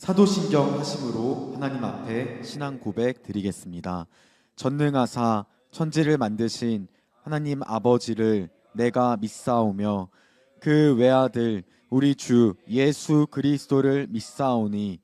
사도신경 하심으로 하나님 앞에 신앙 고백 드리겠습니다. 전능하사 천지를 만드신 하나님 아버지를 내가 믿사오며 그 외아들 우리 주 예수 그리스도를 믿사오니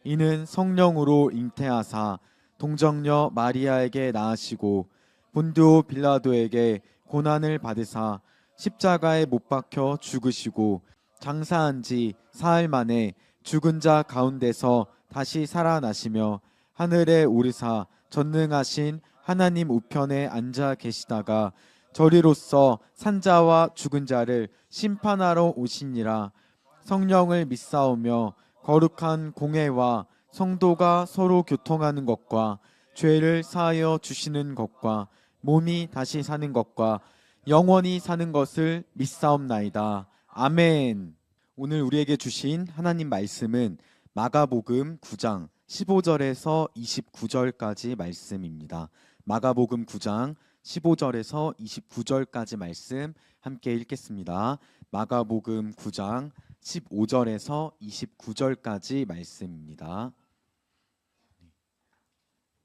이는 성령으로 잉태하사 동정녀 마리아에게 낳으시고 본디오 빌라도에게 고난을 받으사 십자가에 못 박혀 죽으시고 장사한 지 사흘 만에 죽은 자 가운데서 다시 살아나시며 하늘에 오르사 전능하신 하나님 우편에 앉아 계시다가 저리로서 산자와 죽은 자를 심판하러 오시니라. 성령을 믿사오며 거룩한 공회와 성도가 서로 교통하는 것과 죄를 사하여 주시는 것과 몸이 다시 사는 것과 영원히 사는 것을 믿사옵나이다. 아멘. 오늘 우리에게 주신 하나님 말씀은 마가복음 9장 15절에서 29절까지 말씀입니다. 마가복음 9장 15절에서 29절까지 말씀 함께 읽겠습니다. 마가복음 9장 15절에서 29절까지 말씀입니다.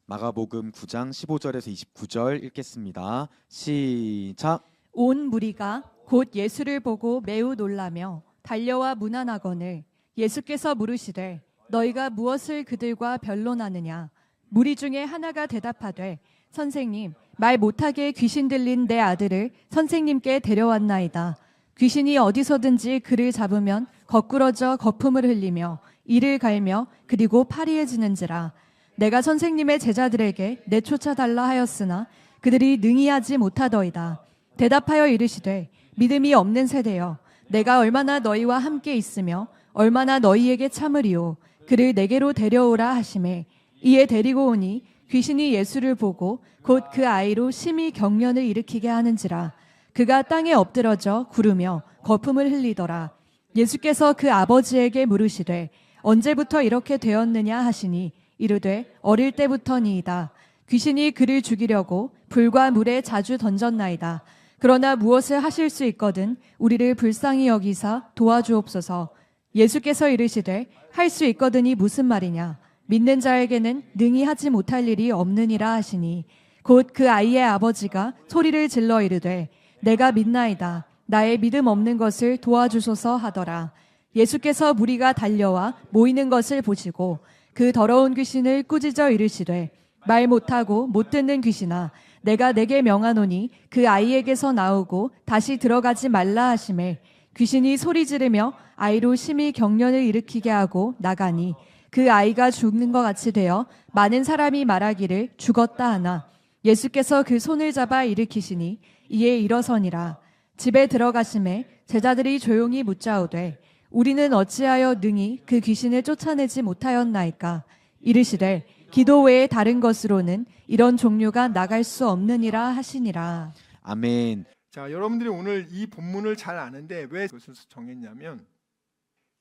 마가복음 9장 15절에서 29절 읽겠습니다. 시작. 온 무리가 곧 예수를 보고 매우 놀라며 달려와 문안하거늘 예수께서 물으시되 너희가 무엇을 그들과 변론하느냐. 무리 중에 하나가 대답하되 선생님, 말 못하게 귀신 들린 내 아들을 선생님께 데려왔나이다. 귀신이 어디서든지 그를 잡으면 거꾸러져 거품을 흘리며 이를 갈며 그리고 파리해지는지라. 내가 선생님의 제자들에게 내쫓아달라 하였으나 그들이 능히 하지 못하더이다. 대답하여 이르시되 믿음이 없는 세대여, 내가 얼마나 너희와 함께 있으며 얼마나 너희에게 참으리오. 그를 내게로 데려오라 하시매 이에 데리고 오니 귀신이 예수를 보고 곧 그 아이로 심히 경련을 일으키게 하는지라. 그가 땅에 엎드러져 구르며 거품을 흘리더라. 예수께서 그 아버지에게 물으시되 언제부터 이렇게 되었느냐 하시니 이르되 어릴 때부터니이다. 귀신이 그를 죽이려고 불과 물에 자주 던졌나이다. 그러나 무엇을 하실 수 있거든 우리를 불쌍히 여기사 도와주옵소서. 예수께서 이르시되 할 수 있거든이 무슨 말이냐. 믿는 자에게는 능히 하지 못할 일이 없느니라 하시니 곧 그 아이의 아버지가 소리를 질러 이르되 내가 믿나이다. 나의 믿음 없는 것을 도와주소서 하더라. 예수께서 무리가 달려와 모이는 것을 보시고 그 더러운 귀신을 꾸짖어 이르시되 말 못하고 못 듣는 귀신아, 내가 내게 명하노니 그 아이에게서 나오고 다시 들어가지 말라 하시매 귀신이 소리 지르며 아이로 심히 경련을 일으키게 하고 나가니 그 아이가 죽는 것 같이 되어 많은 사람이 말하기를 죽었다 하나 예수께서 그 손을 잡아 일으키시니 이에 일어서니라. 집에 들어가심에 제자들이 조용히 묻자오되 우리는 어찌하여 능히 그 귀신을 쫓아내지 못하였나이까. 이르시되 기도 외에 다른 것으로는 이런 종류가 나갈 수 없느니라 하시니라. 아멘. 자, 여러분들이 오늘 이 본문을 잘 아는데 왜 그것을 정했냐면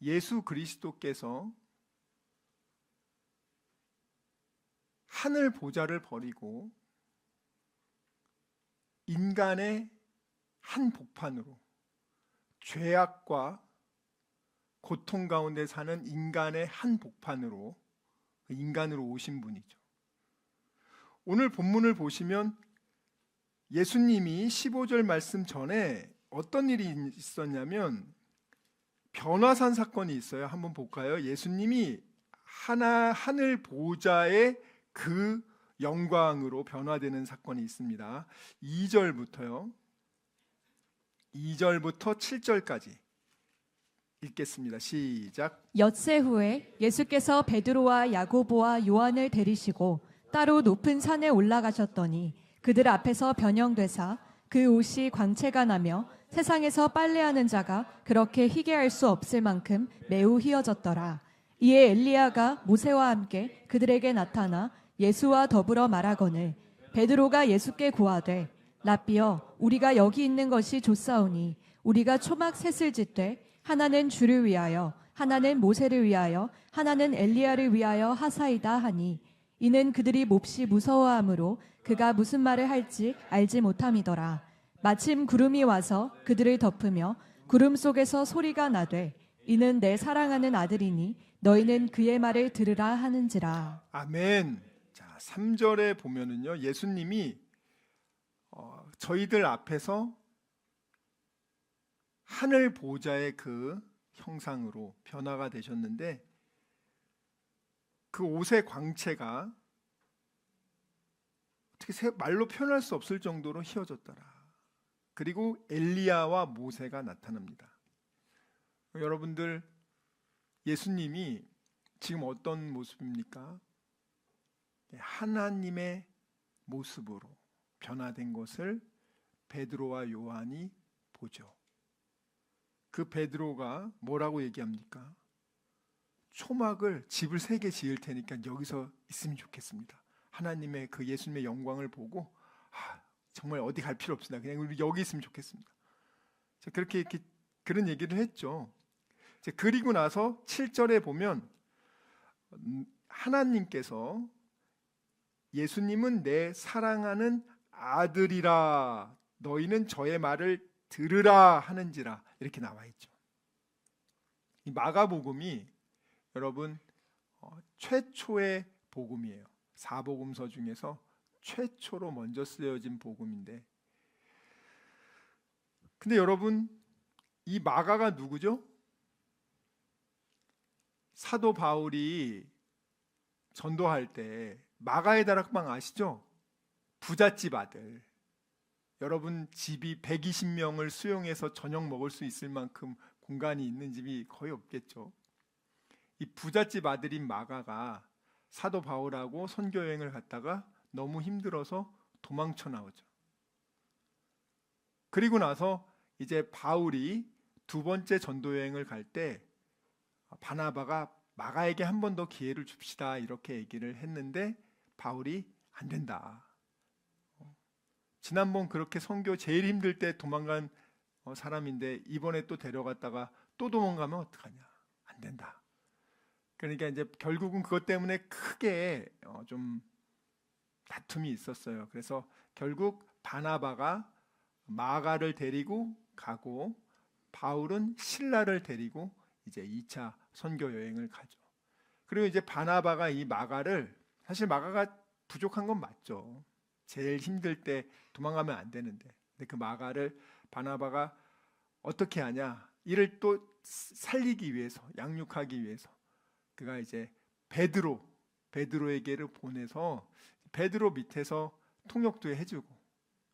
예수 그리스도께서 하늘 보좌를 버리고 인간의 한 복판으로 죄악과 고통 가운데 사는 인간의 한 복판으로 인간으로 오신 분이죠. 오늘 본문을 보시면 예수님이 15절 말씀 전에 어떤 일이 있었냐면 변화산 사건이 있어요. 한번 볼까요? 예수님이 하늘 보좌의 그 영광으로 변화되는 사건이 있습니다. 2절부터 7절까지 읽겠습니다. 시작. 엿새 후에 예수께서 베드로와 야고보와 요한을 데리시고 따로 높은 산에 올라가셨더니 그들 앞에서 변형되사 그 옷이 광채가 나며 세상에서 빨래하는 자가 그렇게 희게 할 수 없을 만큼 매우 희어졌더라. 이에 엘리야가 모세와 함께 그들에게 나타나 예수와 더불어 말하거늘 베드로가 예수께 고하되 라삐여, 우리가 여기 있는 것이 좋사오니 우리가 초막 셋을 짓되 하나는 주를 위하여 하나는 모세를 위하여 하나는 엘리야를 위하여 하사이다 하니 이는 그들이 몹시 무서워하므로 그가 무슨 말을 할지 알지 못함이더라. 마침 구름이 와서 그들을 덮으며 구름 속에서 소리가 나되 이는 내 사랑하는 아들이니 너희는 그의 말을 들으라 하는지라. 아멘. 자, 3절에 보면은요. 예수님이 저희들 앞에서 하늘 보좌의 그 형상으로 변화가 되셨는데 그 옷의 광채가 어떻게 말로 표현할 수 없을 정도로 희어졌더라. 그리고 엘리야와 모세가 나타납니다. 여러분들, 예수님이 지금 어떤 모습입니까? 하나님의 모습으로 변화된 것을 베드로와 요한이 보죠. 그 베드로가 뭐라고 얘기합니까? 초막을 집을 3개 지을 테니까 여기서 있으면 좋겠습니다. 하나님의 그 예수님의 영광을 보고 정말 어디 갈 필요 없습니다. 그냥 우리 여기 있으면 좋겠습니다. 그렇게 그런 얘기를 했죠. 그리고 나서 7절에 보면 하나님께서 예수님은 내 사랑하는 아들이라 너희는 저의 말을 들으라 하는지라 이렇게 나와 있죠. 이 마가복음이 여러분 최초의 복음이에요. 4복음서 중에서 최초로 먼저 쓰여진 복음인데, 근데 여러분 이 마가가 누구죠? 사도 바울이 전도할 때 마가의 다락방 아시죠? 부잣집 아들. 여러분 집이 120명을 수용해서 저녁 먹을 수 있을 만큼 공간이 있는 집이 거의 없겠죠. 이 부잣집 아들인 마가가 사도 바울하고 선교 여행을 갔다가 너무 힘들어서 도망쳐 나오죠. 그리고 나서 이제 바울이 2번째 전도 여행을 갈 때 바나바가 마가에게 한 번 더 기회를 줍시다 이렇게 얘기를 했는데 바울이 안 된다. 지난번 그렇게 선교 제일 힘들 때 도망간 사람인데 이번에 또 데려갔다가 또 도망가면 어떡하냐? 안 된다. 그러니까 이제 결국은 그것 때문에 크게 좀 다툼이 있었어요. 그래서 결국 바나바가 마가를 데리고 가고 바울은 실라를 데리고 이제 2차 선교 여행을 가죠. 그리고 이제 바나바가 이 마가를, 사실 마가가 부족한 건 맞죠. 제일 힘들 때 도망가면 안 되는데, 근데 그 마가를 바나바가 어떻게 하냐? 이를 또 살리기 위해서, 양육하기 위해서 그가 이제 베드로에게를 보내서 베드로 밑에서 통역도 해주고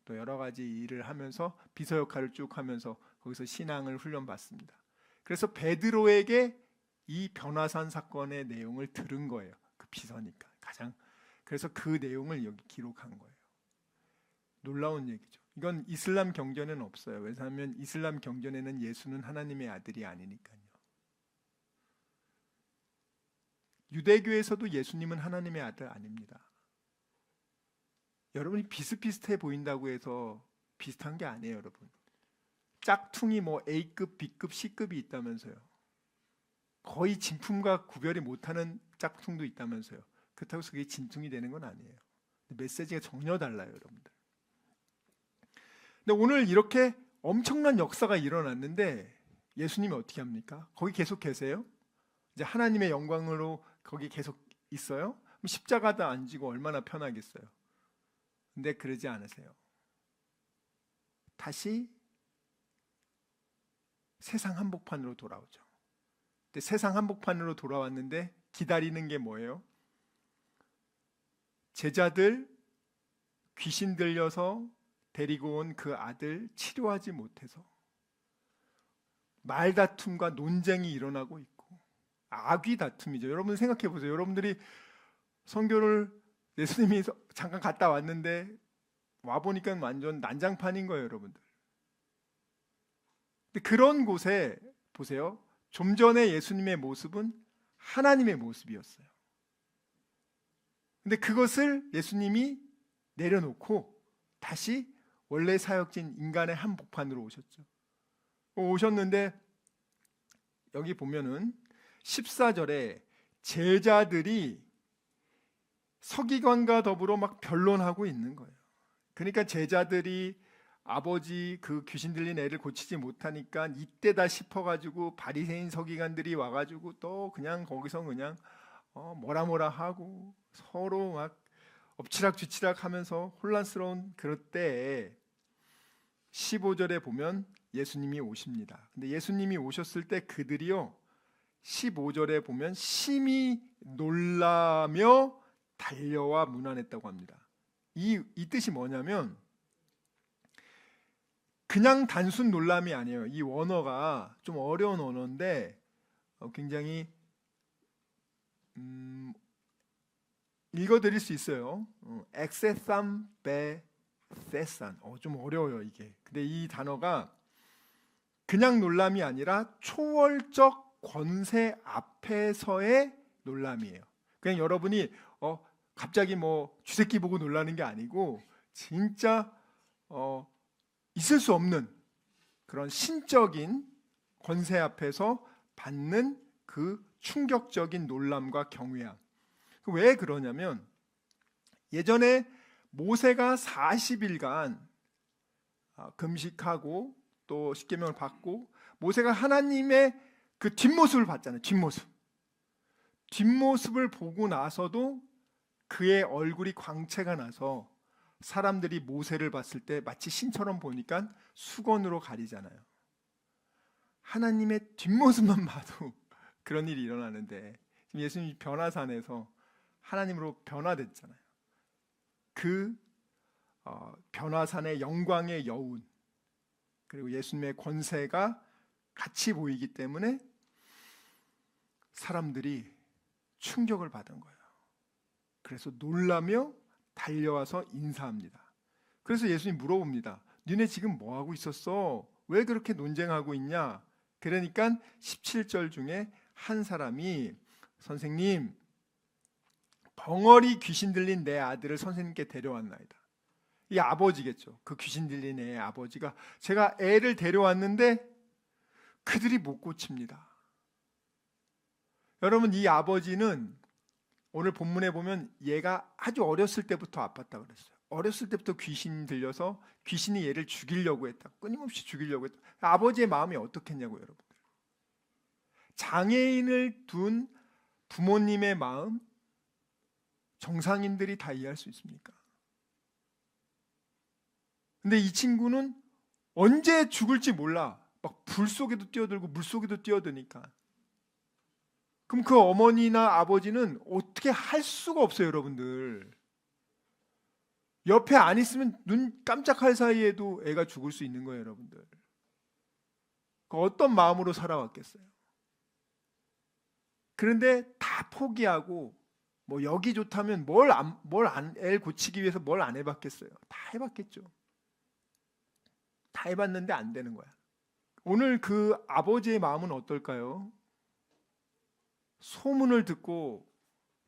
또 여러 가지 일을 하면서 비서 역할을 쭉 하면서 거기서 신앙을 훈련받습니다. 그래서 베드로에게 이 변화산 사건의 내용을 들은 거예요. 그 비서니까 그래서 그 내용을 여기 기록한 거예요. 놀라운 얘기죠. 이건 이슬람 경전에는 없어요. 왜냐하면 이슬람 경전에는 예수는 하나님의 아들이 아니니까요. 유대교에서도 예수님은 하나님의 아들 아닙니다. 여러분이 비슷비슷해 보인다고 해서 비슷한 게 아니에요, 여러분. 짝퉁이 뭐 A급, B급, C급이 있다면서요. 거의 진품과 구별이 못하는 짝퉁도 있다면서요. 그렇다고 해서 그게 진퉁이 되는 건 아니에요. 메시지가 전혀 달라요, 여러분들. 근데 오늘 이렇게 엄청난 역사가 일어났는데 예수님이 어떻게 합니까? 거기 계속 계세요? 이제 하나님의 영광으로 거기 계속 있어요? 그럼 십자가도 안 지고 얼마나 편하겠어요? 근데 그러지 않으세요. 다시 세상 한복판으로 돌아오죠. 근데 세상 한복판으로 돌아왔는데 기다리는 게 뭐예요? 제자들 귀신 들려서 데리고 온 그 아들 치료하지 못해서 말다툼과 논쟁이 일어나고 있고 악의 다툼이죠. 여러분 생각해 보세요. 여러분들이 선교를 예수님이 잠깐 갔다 왔는데 와보니까 완전 난장판인 거예요, 여러분들. 근데 그런 곳에 보세요. 좀 전에 예수님의 모습은 하나님의 모습이었어요. 근데 그것을 예수님이 내려놓고 다시 원래 사역진 인간의 한복판으로 오셨죠. 오셨는데 여기 보면은 14절에 제자들이 서기관과 더불어 막 변론하고 있는 거예요. 그러니까 제자들이 아버지 그 귀신 들린 애를 고치지 못하니까 이때다 싶어가지고 바리새인 서기관들이 와가지고 또 그냥 거기서 그냥 뭐라 하고 서로 막 엎치락뒤치락 하면서 혼란스러운 그럴 때에 15절에 보면 예수님이 오십니다. 근데 예수님이 오셨을 때 그들이요 15절에 보면 심히 놀라며 달려와 문안했다고 합니다. 이 뜻이 뭐냐면 그냥 단순 놀람이 아니에요. 이 원어가 좀 어려운 언어인데 굉장히 읽어드릴 수 있어요. 엑세삼 베세산. 좀 어려워요 이게. 근데 이 단어가 그냥 놀람이 아니라 초월적 권세 앞에서의 놀람이에요. 그냥 여러분이 갑자기 뭐 쥐새끼 보고 놀라는 게 아니고 진짜 있을 수 없는 그런 신적인 권세 앞에서 받는 그 충격적인 놀람과 경외함. 왜 그러냐면 예전에 모세가 40일간 금식하고 또 십계명을 받고 모세가 하나님의 그 뒷모습을 봤잖아요. 뒷모습을 보고 나서도 그의 얼굴이 광채가 나서 사람들이 모세를 봤을 때 마치 신처럼 보니까 수건으로 가리잖아요. 하나님의 뒷모습만 봐도 그런 일이 일어나는데 지금 예수님이 변화산에서 하나님으로 변화됐잖아요. 그 변화산의 영광의 여운 그리고 예수님의 권세가 같이 보이기 때문에 사람들이 충격을 받은 거예요. 그래서 놀라며 달려와서 인사합니다. 그래서 예수님이 물어봅니다. 니네 지금 뭐 하고 있었어? 왜 그렇게 논쟁하고 있냐? 그러니까 17절 중에 한 사람이 선생님 벙어리 귀신 들린 내 아들을 선생님께 데려왔나이다. 이 아버지겠죠. 그 귀신 들린 애의 아버지가 제가 애를 데려왔는데 그들이 못 고칩니다. 여러분 이 아버지는 오늘 본문에 보면 얘가 아주 어렸을 때부터 아팠다 그랬어요. 어렸을 때부터 귀신이 들려서 귀신이 얘를 죽이려고 했다. 끊임없이 죽이려고 했다. 아버지의 마음이 어떻겠냐고 여러분들. 장애인을 둔 부모님의 마음 정상인들이 다 이해할 수 있습니까? 근데 이 친구는 언제 죽을지 몰라. 막 불 속에도 뛰어들고 물 속에도 뛰어드니까. 그럼 그 어머니나 아버지는 어떻게 할 수가 없어요, 여러분들. 옆에 안 있으면 눈 깜짝할 사이에도 애가 죽을 수 있는 거예요, 여러분들. 어떤 마음으로 살아왔겠어요? 그런데 다 포기하고 뭐 여기 좋다면 애 고치기 위해서 뭘 안 해봤겠어요? 다 해봤겠죠. 다 해봤는데 안 되는 거야. 오늘 그 아버지의 마음은 어떨까요? 소문을 듣고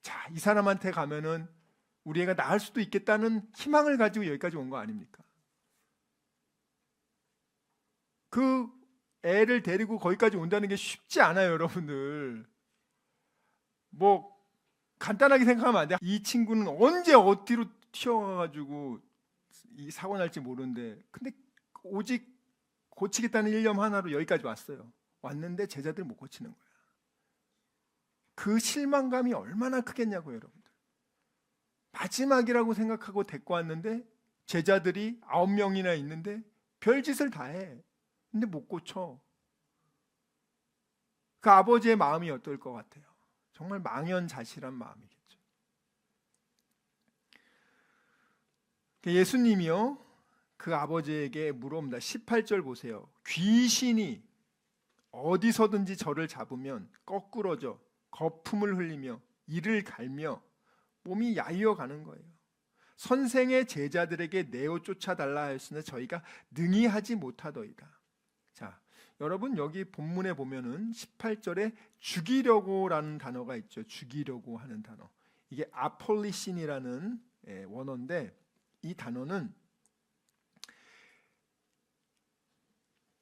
자, 이 사람한테 가면은 우리 애가 나을 수도 있겠다는 희망을 가지고 여기까지 온 거 아닙니까? 그 애를 데리고 거기까지 온다는 게 쉽지 않아요, 여러분들. 뭐 간단하게 생각하면 안 돼. 이 친구는 언제 어디로 튀어가가지고 이 사고 날지 모르는데 근데 오직 고치겠다는 일념 하나로 여기까지 왔어요. 왔는데 제자들 못 고치는 거야. 그 실망감이 얼마나 크겠냐고요, 여러분들. 마지막이라고 생각하고 데리고 왔는데 제자들이 9명이나 있는데 별짓을 다 해. 근데 못 고쳐. 그 아버지의 마음이 어떨 것 같아요? 정말 망연자실한 마음이겠죠. 예수님이요 그 아버지에게 물어봅니다. 18절 보세요. 귀신이 어디서든지 저를 잡으면 거꾸러져 거품을 흘리며 이를 갈며 몸이 야위어 가는 거예요. 선생의 제자들에게 내어 쫓아달라 하였으나 저희가 능히 하지 못하더이다. 자, 여러분 여기 본문에 보면은 18절에 죽이려고라는 단어가 있죠. 죽이려고 하는 단어. 이게 아폴리신이라는 원어인데 이 단어는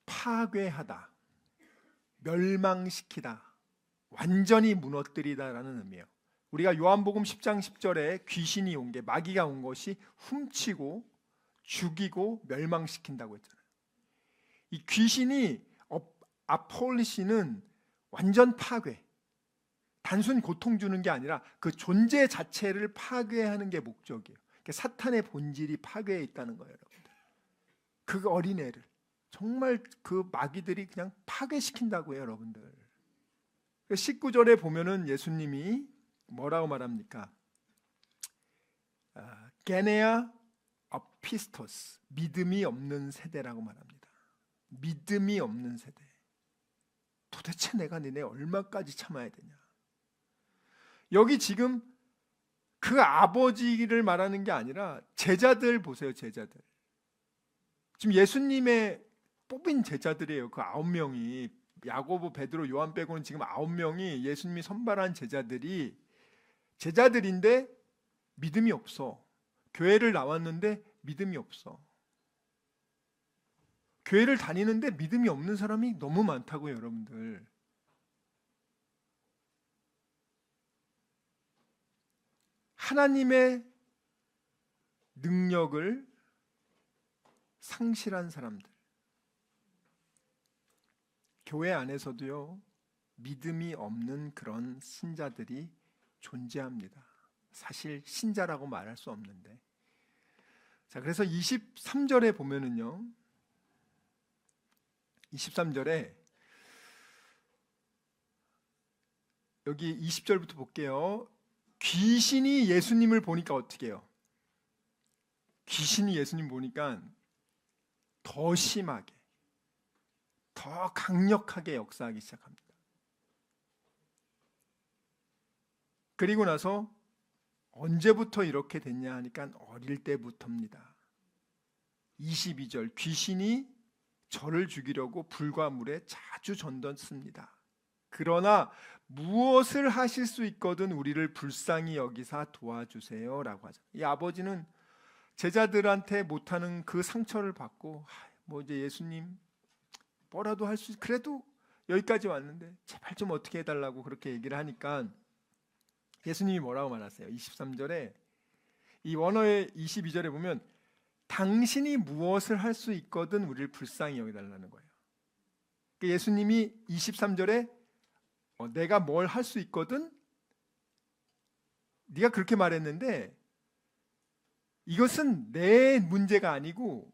파괴하다, 멸망시키다, 완전히 무너뜨리다라는 의미예요. 우리가 요한복음 10장 10절에 귀신이 온 게 마귀가 온 것이 훔치고 죽이고 멸망시킨다고 했잖아요. 이 귀신이 아폴리시는 완전 파괴, 단순 고통 주는 게 아니라 그 존재 자체를 파괴하는 게 목적이에요. 그러니까 사탄의 본질이 파괴해 있다는 거예요, 여러분들. 그 어린애를 정말 그 마귀들이 그냥 파괴시킨다고 해요, 여러분들. 19절에 보면은 예수님이 뭐라고 말합니까? 게네아 아피스토스, 믿음이 없는 세대라고 말합니다. 믿음이 없는 세대. 도대체 내가 니네 얼마까지 참아야 되냐? 여기 지금 그 아버지를 말하는 게 아니라 제자들 보세요, 제자들. 지금 예수님의 뽑힌 제자들이에요. 그 9명이, 야고보, 베드로, 요한 빼고는 지금 9명이 예수님이 선발한 제자들인데 믿음이 없어. 교회를 나왔는데 믿음이 없어. 교회를 다니는데 믿음이 없는 사람이 너무 많다고요, 여러분들. 하나님의 능력을 상실한 사람들. 교회 안에서도요, 믿음이 없는 그런 신자들이 존재합니다. 사실 신자라고 말할 수 없는데. 자, 그래서 23절에 보면은요, 23절에 여기 20절부터 볼게요. 귀신이 예수님을 보니까 어떻게 해요? 귀신이 예수님 보니까 더 심하게, 더 강력하게 역사하기 시작합니다. 그리고 나서 언제부터 이렇게 됐냐 하니까 어릴 때부터입니다. 22절, 귀신이 저를 죽이려고 불과 물에 자주 전던습니다. 그러나 무엇을 하실 수 있거든 우리를 불쌍히 여기사 도와주세요 라고 하죠. 이 아버지는 제자들한테 못하는 그 상처를 받고, 뭐 이제 예수님 뭐라도 할 수, 그래도 여기까지 왔는데 제발 좀 어떻게 해달라고 그렇게 얘기를 하니까 예수님이 뭐라고 말하세요? 23절에, 이 원어의 22절에 보면 당신이 무엇을 할 수 있거든 우리를 불쌍히 여기달라는 거예요. 그러니까 예수님이 23절에 내가 뭘 할 수 있거든? 네가 그렇게 말했는데 이것은 내 문제가 아니고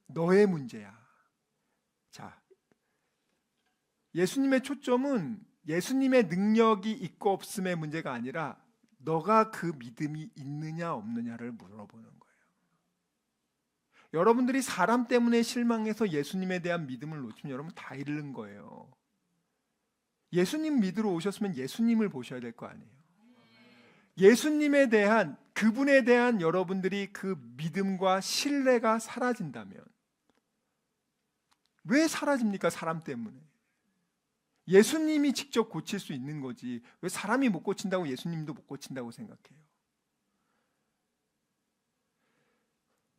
너의 문제야. 자, 예수님의 초점은 예수님의 능력이 있고 없음의 문제가 아니라 너가 그 믿음이 있느냐 없느냐를 물어보는 거예요. 여러분들이 사람 때문에 실망해서 예수님에 대한 믿음을 놓치면 여러분 다 잃는 거예요. 예수님 믿으러 오셨으면 예수님을 보셔야 될 거 아니에요. 예수님에 대한, 그분에 대한 여러분들이 그 믿음과 신뢰가 사라진다면, 왜 사라집니까? 사람 때문에. 예수님이 직접 고칠 수 있는 거지 왜 사람이 못 고친다고 예수님도 못 고친다고 생각해요?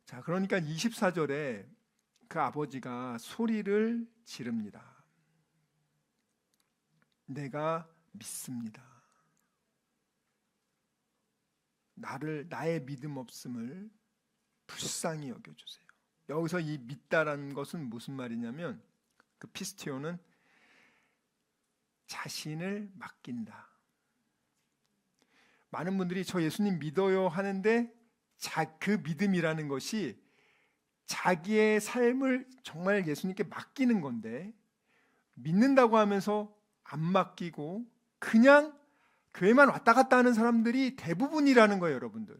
자, 그러니까 24절에 그 아버지가 소리를 지릅니다. 내가 믿습니다. 나의 믿음 없음을 불쌍히 여겨주세요. 여기서 이 믿다라는 것은 무슨 말이냐면, 그 피스티오는 자신을 맡긴다. 많은 분들이 저 예수님 믿어요 하는데 그 믿음이라는 것이 자기의 삶을 정말 예수님께 맡기는 건데, 믿는다고 하면서 안 맡기고 그냥 교회만 왔다 갔다 하는 사람들이 대부분이라는 거예요, 여러분들.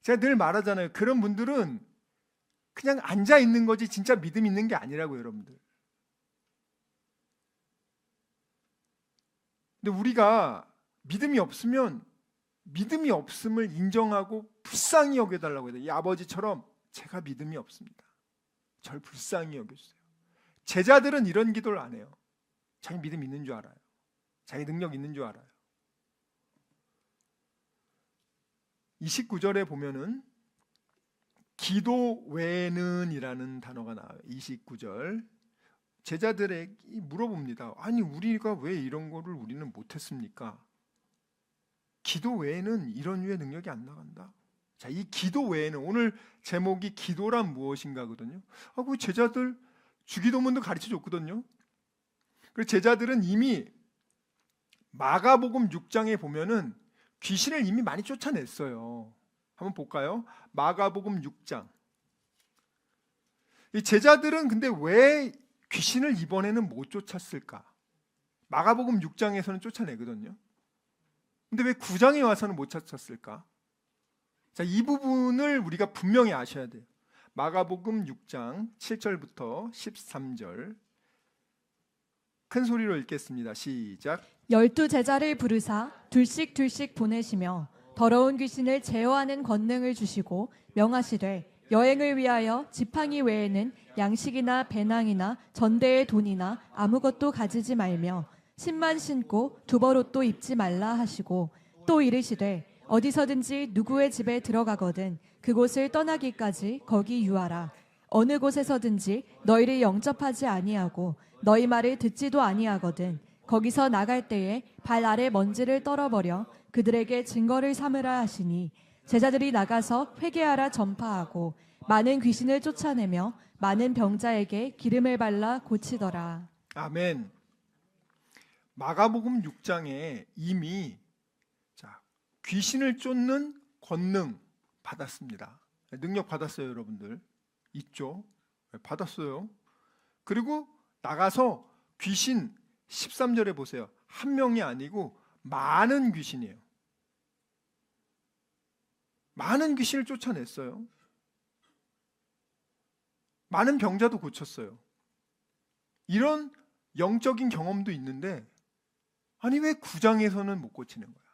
제가 늘 말하잖아요. 그런 분들은 그냥 앉아 있는 거지 진짜 믿음 있는 게 아니라고, 여러분들. 근데 우리가 믿음이 없으면 믿음이 없음을 인정하고 불쌍히 여겨달라고 해요. 이 아버지처럼 제가 믿음이 없습니다. 절 불쌍히 여겨주세요. 제자들은 이런 기도를 안 해요. 자기 믿음 있는 줄 알아요. 자기 능력 있는 줄 알아요. 29절에 보면은 기도 외에는 이라는 단어가 나와요. 29절. 제자들에게 물어봅니다. 아니 우리가 왜 이런 거를 우리는 못했습니까? 기도 외에는 이런 유의 능력이 안 나간다. 자, 이 기도 외에는 오늘 제목이 기도란 무엇인가거든요. 그 제자들 주기도문도 가르쳐 줬거든요. 그리고 제자들은 이미 마가복음 6장에 보면은 귀신을 이미 많이 쫓아냈어요. 한번 볼까요? 마가복음 6장. 이 제자들은 근데 왜 귀신을 이번에는 못 쫓았을까? 마가복음 6장에서는 쫓아내거든요. 근데 왜 9장에 와서는 못 쫓았을까? 자, 이 부분을 우리가 분명히 아셔야 돼요. 마가복음 6장 7절부터 13절 큰 소리로 읽겠습니다. 시작. 12제자를 부르사 둘씩 둘씩 보내시며 더러운 귀신을 제어하는 권능을 주시고 명하시되 여행을 위하여 지팡이 외에는 양식이나 배낭이나 전대의 돈이나 아무것도 가지지 말며 신만 신고 두벌옷도 입지 말라 하시고 또 이르시되 어디서든지 누구의 집에 들어가거든 그곳을 떠나기까지 거기 유하라. 어느 곳에서든지 너희를 영접하지 아니하고 너희 말을 듣지도 아니하거든 거기서 나갈 때에 발 아래 먼지를 떨어버려 그들에게 증거를 삼으라 하시니 제자들이 나가서 회개하라 전파하고 많은 귀신을 쫓아내며 많은 병자에게 기름을 발라 고치더라. 아멘. 마가복음 6장에 이미 귀신을 쫓는 권능 받았습니다. 능력 받았어요, 여러분들. 있죠? 받았어요. 그리고 나가서 귀신 13절에 보세요. 한 명이 아니고 많은 귀신이에요. 많은 귀신을 쫓아냈어요. 많은 병자도 고쳤어요. 이런 영적인 경험도 있는데 아니 왜 9장에서는 못 고치는 거야?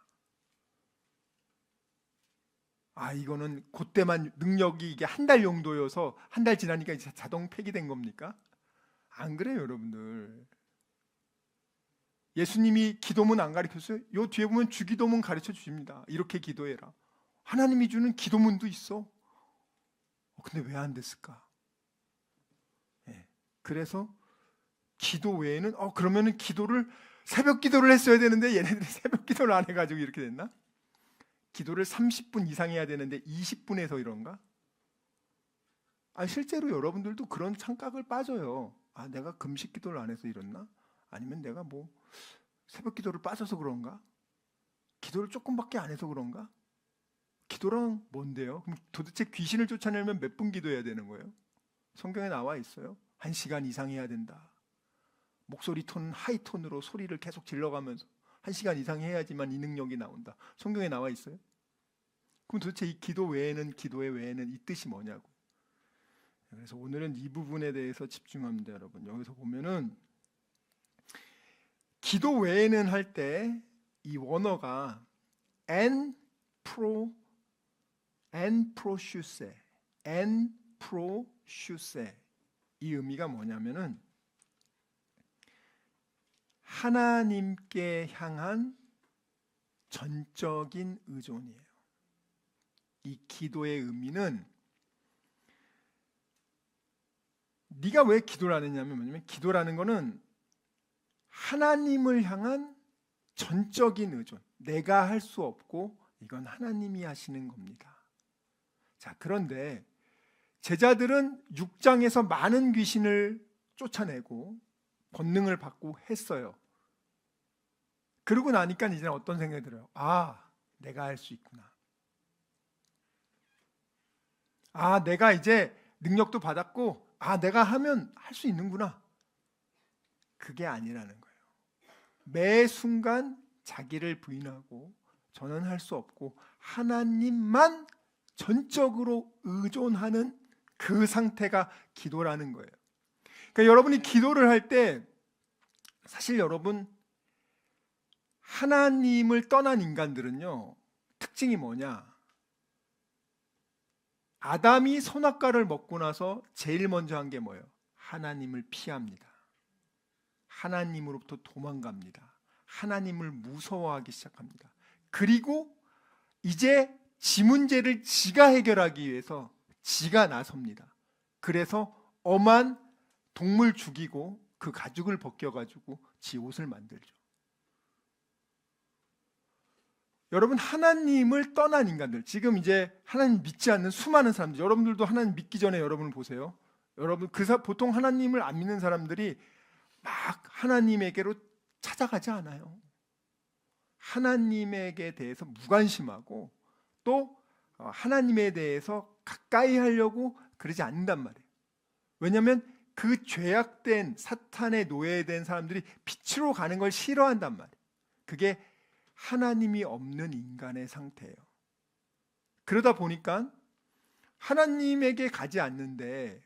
이거는 그때만 능력이 이게 한 달 용도여서 한 달 지나니까 이제 자동 폐기된 겁니까? 안 그래요, 여러분들. 예수님이 기도문 안 가르쳤어요? 요 뒤에 보면 주기도문 가르쳐 주십니다. 이렇게 기도해라. 하나님이 주는 기도문도 있어. 근데 왜 안 됐을까? 그래서 기도 외에는 그러면은 기도를 새벽 기도를 했어야 되는데 얘네들이 새벽 기도를 안 해가지고 이렇게 됐나? 기도를 30분 이상 해야 되는데 20분에서 이런가? 실제로 여러분들도 그런 착각을 빠져요. 내가 금식 기도를 안 해서 이랬나? 아니면 내가 뭐 새벽 기도를 빠져서 그런가? 기도를 조금밖에 안 해서 그런가? 기도랑 뭔데요? 그럼 도대체 귀신을 쫓아내려면 몇 분 기도해야 되는 거예요? 성경에 나와 있어요. 1시간 이상 해야 된다. 목소리 톤 하이톤으로 소리를 계속 질러가면서 1시간 이상 해야지만 이 능력이 나온다. 성경에 나와 있어요. 그럼 도대체 이 기도 외에는 기도의 외에는 이 뜻이 뭐냐고. 그래서 오늘은 이 부분에 대해서 집중합니다, 여러분. 여기서 보면은 기도 외에는 할 때 이 원어가 en proshuse 이 의미가 뭐냐면은 하나님께 향한 전적인 의존이에요. 이 기도의 의미는 네가 왜 기도를 안 했냐면 뭐냐면 기도라는 거는 하나님을 향한 전적인 의존. 내가 할 수 없고 이건 하나님이 하시는 겁니다. 자, 그런데 제자들은 6장에서 많은 귀신을 쫓아내고 권능을 받고 했어요. 그러고 나니까 이제 어떤 생각이 들어요? 내가 할 수 있구나. 내가 이제 능력도 받았고 내가 하면 할 수 있는구나. 그게 아니라는 거예요. 매 순간 자기를 부인하고 저는 할 수 없고 하나님만 전적으로 의존하는 그 상태가 기도라는 거예요. 그러니까 여러분이 기도를 할 때 사실 여러분 하나님을 떠난 인간들은요 특징이 뭐냐? 아담이 선악과를 먹고 나서 제일 먼저 한 게 뭐예요? 하나님을 피합니다. 하나님으로부터 도망갑니다. 하나님을 무서워하기 시작합니다. 그리고 이제 지 문제를 지가 해결하기 위해서 지가 나섭니다. 그래서 엄한 동물 죽이고 그 가죽을 벗겨가지고 지 옷을 만들죠. 여러분, 하나님을 떠난 인간들, 지금 이제 하나님 믿지 않는 수많은 사람들, 여러분들도 하나님 믿기 전에 여러분을 보세요. 여러분, 보통 하나님을 안 믿는 사람들이 막 하나님에게로 찾아가지 않아요. 하나님에게 대해서 무관심하고 또 하나님에 대해서 가까이 하려고 그러지 않는단 말이에요. 왜냐하면 그 죄악된 사탄의 노예된 사람들이 빛으로 가는 걸 싫어한단 말이에요. 그게 하나님이 없는 인간의 상태예요. 그러다 보니까 하나님에게 가지 않는데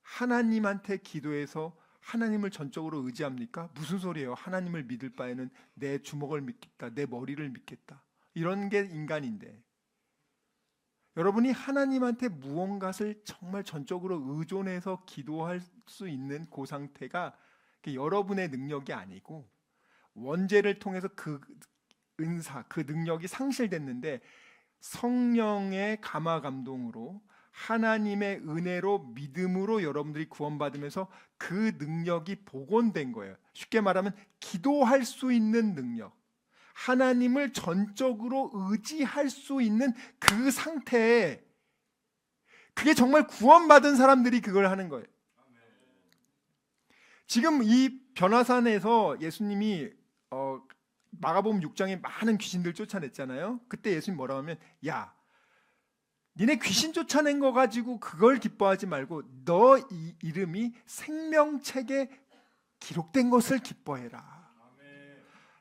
하나님한테 기도해서 하나님을 전적으로 의지합니까? 무슨 소리예요? 하나님을 믿을 바에는 내 주먹을 믿겠다, 내 머리를 믿겠다, 이런 게 인간인데, 여러분이 하나님한테 무언가를 정말 전적으로 의존해서 기도할 수 있는 그 상태가 여러분의 능력이 아니고 원죄를 통해서 그 은사, 그 능력이 상실됐는데 성령의 감화 감동으로 하나님의 은혜로 믿음으로 여러분들이 구원받으면서 그 능력이 복원된 거예요. 쉽게 말하면 기도할 수 있는 능력, 하나님을 전적으로 의지할 수 있는 그 상태에, 그게 정말 구원받은 사람들이 그걸 하는 거예요. 지금 이 변화산에서 예수님이 마가복음 6장에 많은 귀신들 쫓아냈잖아요. 그때 예수님 뭐라고 하면, 야, 니네 귀신 쫓아낸 거 가지고 그걸 기뻐하지 말고 너 이름이 생명책에 기록된 것을 기뻐해라.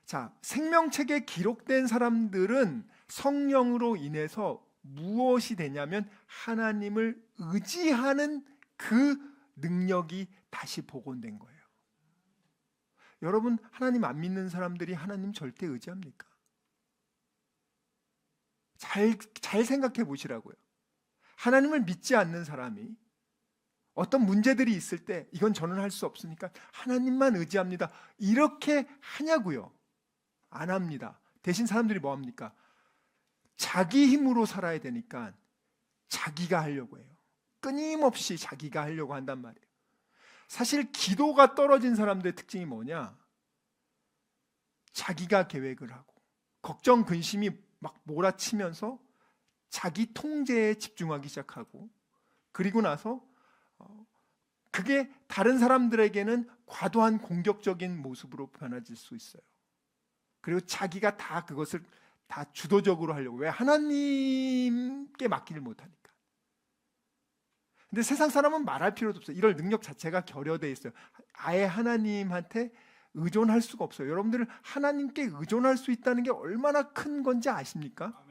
자, 생명책에 기록된 사람들은 성령으로 인해서 무엇이 되냐면 하나님을 의지하는 그 능력이 다시 복원된 거예요. 여러분, 하나님 안 믿는 사람들이 하나님 절대 의지합니까? 잘 생각해 보시라고요. 하나님을 믿지 않는 사람이 어떤 문제들이 있을 때 이건 저는 할 수 없으니까 하나님만 의지합니다, 이렇게 하냐고요? 안 합니다. 대신 사람들이 뭐 합니까? 자기 힘으로 살아야 되니까 자기가 하려고 해요. 끊임없이 자기가 하려고 한단 말이에요. 사실 기도가 떨어진 사람들의 특징이 뭐냐? 자기가 계획을 하고 걱정, 근심이 막 몰아치면서 자기 통제에 집중하기 시작하고, 그리고 나서 그게 다른 사람들에게는 과도한 공격적인 모습으로 변화질 수 있어요. 그리고 자기가 다 그것을 다 주도적으로 하려고, 왜? 하나님께 맡기를 못하니까. 근데 세상 사람은 말할 필요도 없어요. 이럴 능력 자체가 결여되어 있어요. 아예 하나님한테 의존할 수가 없어요. 여러분들은 하나님께 의존할 수 있다는 게 얼마나 큰 건지 아십니까?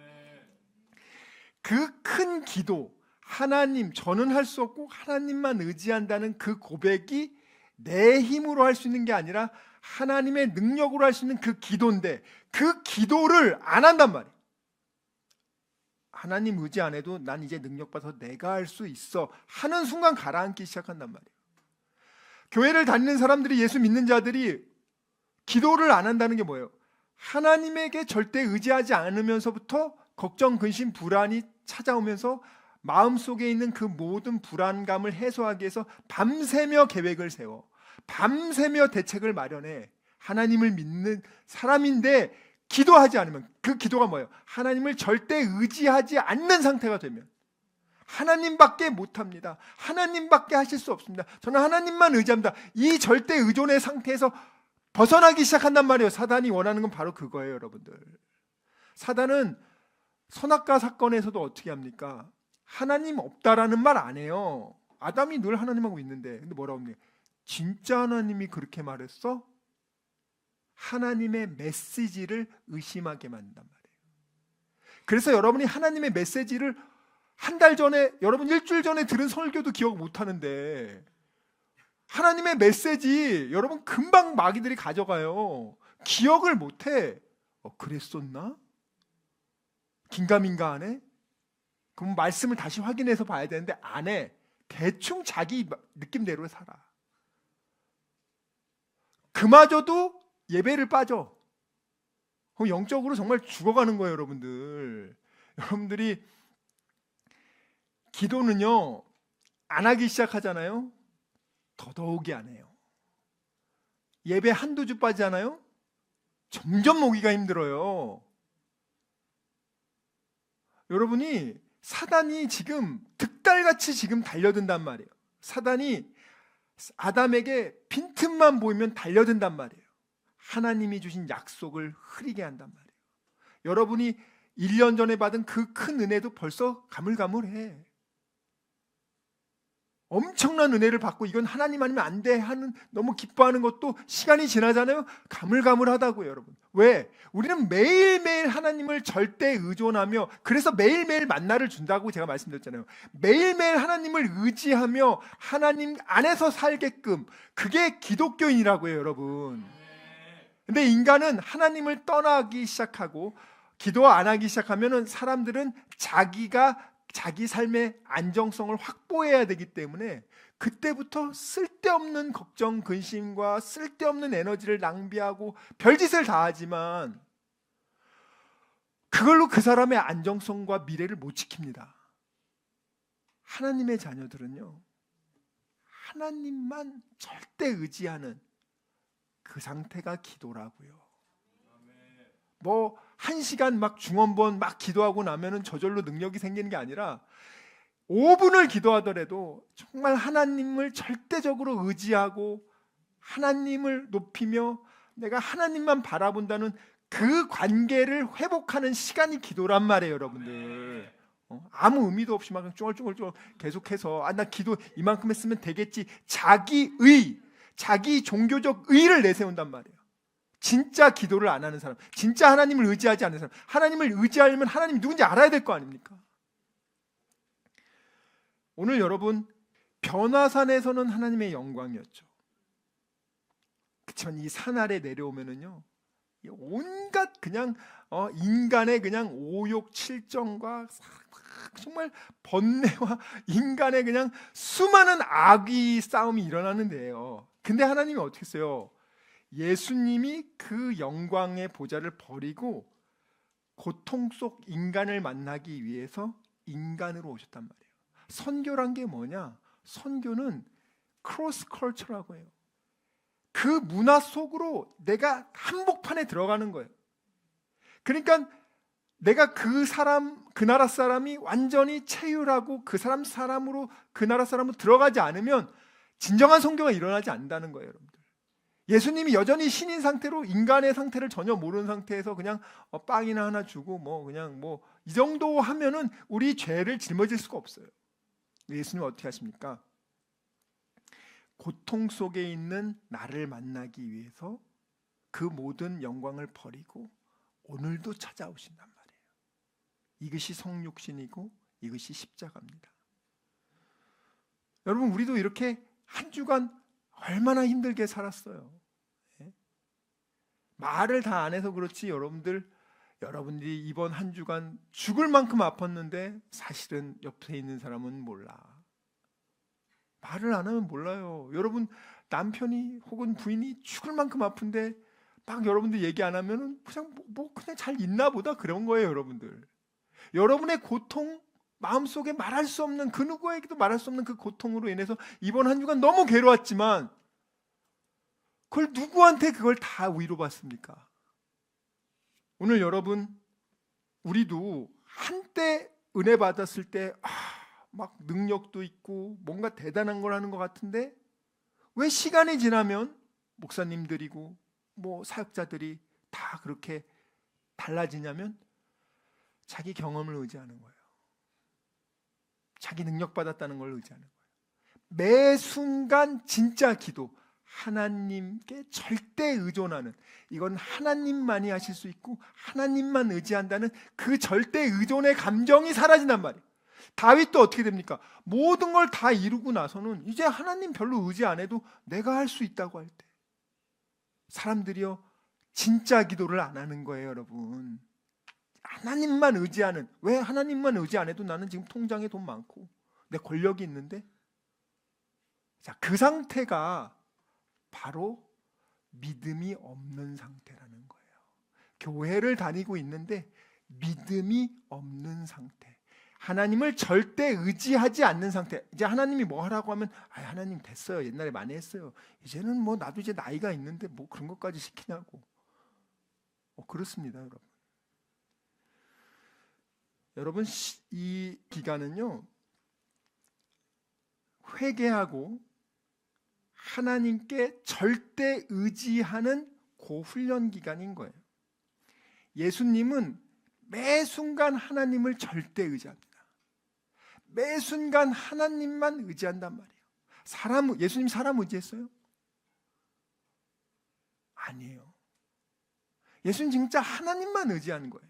그 큰 기도, 하나님, 저는 할 수 없고 하나님만 의지한다는 그 고백이 내 힘으로 할 수 있는 게 아니라 하나님의 능력으로 할 수 있는 그 기도인데, 그 기도를 안 한단 말이에요. 하나님 의지 안 해도 난 이제 능력 받아서 내가 할 수 있어 하는 순간 가라앉기 시작한단 말이에요. 교회를 다니는 사람들이, 예수 믿는 자들이 기도를 안 한다는 게 뭐예요? 하나님에게 절대 의지하지 않으면서부터 걱정, 근심, 불안이 찾아오면서 마음속에 있는 그 모든 불안감을 해소하기 위해서 밤새며 계획을 세워, 밤새며 대책을 마련해. 하나님을 믿는 사람인데 기도하지 않으면, 그 기도가 뭐예요? 하나님을 절대 의지하지 않는 상태가 되면 하나님밖에 못합니다, 하나님밖에 하실 수 없습니다, 저는 하나님만 의지합니다, 이 절대 의존의 상태에서 벗어나기 시작한단 말이에요. 사단이 원하는 건 바로 그거예요, 여러분들. 사단은 선악과 사건에서도 어떻게 합니까? 하나님 없다라는 말 안 해요. 아담이 늘 하나님하고 있는데, 근데 뭐라고 합니까? 진짜 하나님이 그렇게 말했어? 하나님의 메시지를 의심하게 만든단 말이에요. 그래서 여러분이 하나님의 메시지를 한 달 전에, 여러분 일주일 전에 들은 설교도 기억 못 하는데, 하나님의 메시지 여러분 금방 마귀들이 가져가요. 기억을 못 해. 그랬었나? 긴가민가 안 해? 그럼 말씀을 다시 확인해서 봐야 되는데 안 해. 대충 자기 느낌대로 살아. 그마저도 예배를 빠져. 그럼 영적으로 정말 죽어가는 거예요, 여러분들. 여러분들이 기도는요, 안 하기 시작하잖아요. 더더욱이 안 해요. 예배 한두 주 빠지잖아요. 점점 오기가 힘들어요. 여러분이 사단이 지금 득달같이 지금 달려든단 말이에요. 사단이 아담에게 빈틈만 보이면 달려든단 말이에요. 하나님이 주신 약속을 흐리게 한단 말이에요. 여러분이 1년 전에 받은 그 큰 은혜도 벌써 가물가물해. 엄청난 은혜를 받고 이건 하나님 아니면 안 돼 하는 너무 기뻐하는 것도 시간이 지나잖아요. 가물가물하다고요, 여러분. 왜? 우리는 매일매일 하나님을 절대 의존하며, 그래서 매일매일 만나를 준다고 제가 말씀드렸잖아요. 매일매일 하나님을 의지하며 하나님 안에서 살게끔, 그게 기독교인이라고 해요, 여러분. 근데 인간은 하나님을 떠나기 시작하고 기도 안 하기 시작하면은 사람들은 자기 삶의 안정성을 확보해야 되기 때문에 그때부터 쓸데없는 걱정, 근심과 쓸데없는 에너지를 낭비하고 별짓을 다 하지만 그걸로 그 사람의 안정성과 미래를 못 지킵니다. 하나님의 자녀들은요, 하나님만 절대 의지하는 그 상태가 기도라고요. 뭐 1시간 막 중원본 막 기도하고 나면은 저절로 능력이 생기는 게 아니라 5분을 기도하더라도 정말 하나님을 절대적으로 의지하고 하나님을 높이며 내가 하나님만 바라본다는 그 관계를 회복하는 시간이 기도란 말이에요, 여러분들. 아무 의미도 없이 막 쫄쫄쫄 계속해서 나 기도 이만큼 했으면 되겠지, 자기 종교적 의의를 내세운단 말이에요. 진짜 기도를 안 하는 사람, 진짜 하나님을 의지하지 않는 사람, 하나님을 의지하려면 하나님이 누군지 알아야 될 거 아닙니까? 오늘 여러분, 변화산에서는 하나님의 영광이었죠. 그렇지만 이 산 아래 내려오면은요, 온갖 그냥 인간의 그냥 오욕 칠정과 정말 번뇌와 인간의 그냥 수많은 악의 싸움이 일어나는데요. 근데 하나님이 어떻게 했어요? 예수님이 그 영광의 보좌를 버리고 고통 속 인간을 만나기 위해서 인간으로 오셨단 말이에요. 선교란 게 뭐냐? 선교는 크로스 컬처라고 해요. 그 문화 속으로 내가 한복판에 들어가는 거예요. 그러니까 내가 그 나라 사람이 완전히 체휼하고 그 나라 사람으로 들어가지 않으면 진정한 선교가 일어나지 않는다는 거예요, 여러분들. 예수님이 여전히 신인 상태로 인간의 상태를 전혀 모르는 상태에서 그냥 빵이나 하나 주고 그냥 이 정도 하면은 우리 죄를 짊어질 수가 없어요. 예수님은 어떻게 하십니까? 고통 속에 있는 나를 만나기 위해서 그 모든 영광을 버리고 오늘도 찾아오신단 말이에요. 이것이 성육신이고 이것이 십자가입니다. 여러분, 우리도 이렇게 한 주간 얼마나 힘들게 살았어요. 말을 다 안 해서 그렇지 여러분들이 이번 한 주간 죽을 만큼 아팠는데 사실은 옆에 있는 사람은 몰라. 말을 안 하면 몰라요. 여러분, 남편이 혹은 부인이 죽을 만큼 아픈데 막 여러분들 얘기 안 하면은 그냥 잘 있나 보다 그런 거예요, 여러분들. 여러분의 고통, 마음속에 말할 수 없는, 그 누구에게도 말할 수 없는 그 고통으로 인해서 이번 한 주간 너무 괴로웠지만 그걸 누구한테 그걸 다 위로받습니까? 오늘 여러분, 우리도 한때 은혜 받았을 때 막 능력도 있고 뭔가 대단한 걸 하는 것 같은데 왜 시간이 지나면 목사님들이고 사역자들이 다 그렇게 달라지냐면 자기 경험을 의지하는 거예요. 자기 능력 받았다는 걸 의지하는 거예요. 매 순간 진짜 기도, 하나님께 절대 의존하는, 이건 하나님만이 하실 수 있고 하나님만 의지한다는 그 절대 의존의 감정이 사라진단 말이에요. 다윗도 어떻게 됩니까? 모든 걸 다 이루고 나서는 이제 하나님 별로 의지 안 해도 내가 할 수 있다고 할 때 사람들이요, 진짜 기도를 안 하는 거예요, 여러분. 하나님만 의지하는, 왜 하나님만 의지 안 해도 나는 지금 통장에 돈 많고 내 권력이 있는데, 자, 그 상태가 바로 믿음이 없는 상태라는 거예요. 교회를 다니고 있는데 믿음이 없는 상태, 하나님을 절대 의지하지 않는 상태. 이제 하나님이 뭐 하라고 하면 하나님 됐어요, 옛날에 많이 했어요, 이제는 나도 이제 나이가 있는데 그런 것까지 시키냐고. 그렇습니다, 여러분. 여러분 이 기간은요, 회개하고 하나님께 절대 의지하는 그 훈련 기간인 거예요. 예수님은 매 순간 하나님을 절대 의지합니다. 매 순간 하나님만 의지한단 말이에요. 예수님 사람 의지했어요? 아니에요. 예수님 진짜 하나님만 의지하는 거예요.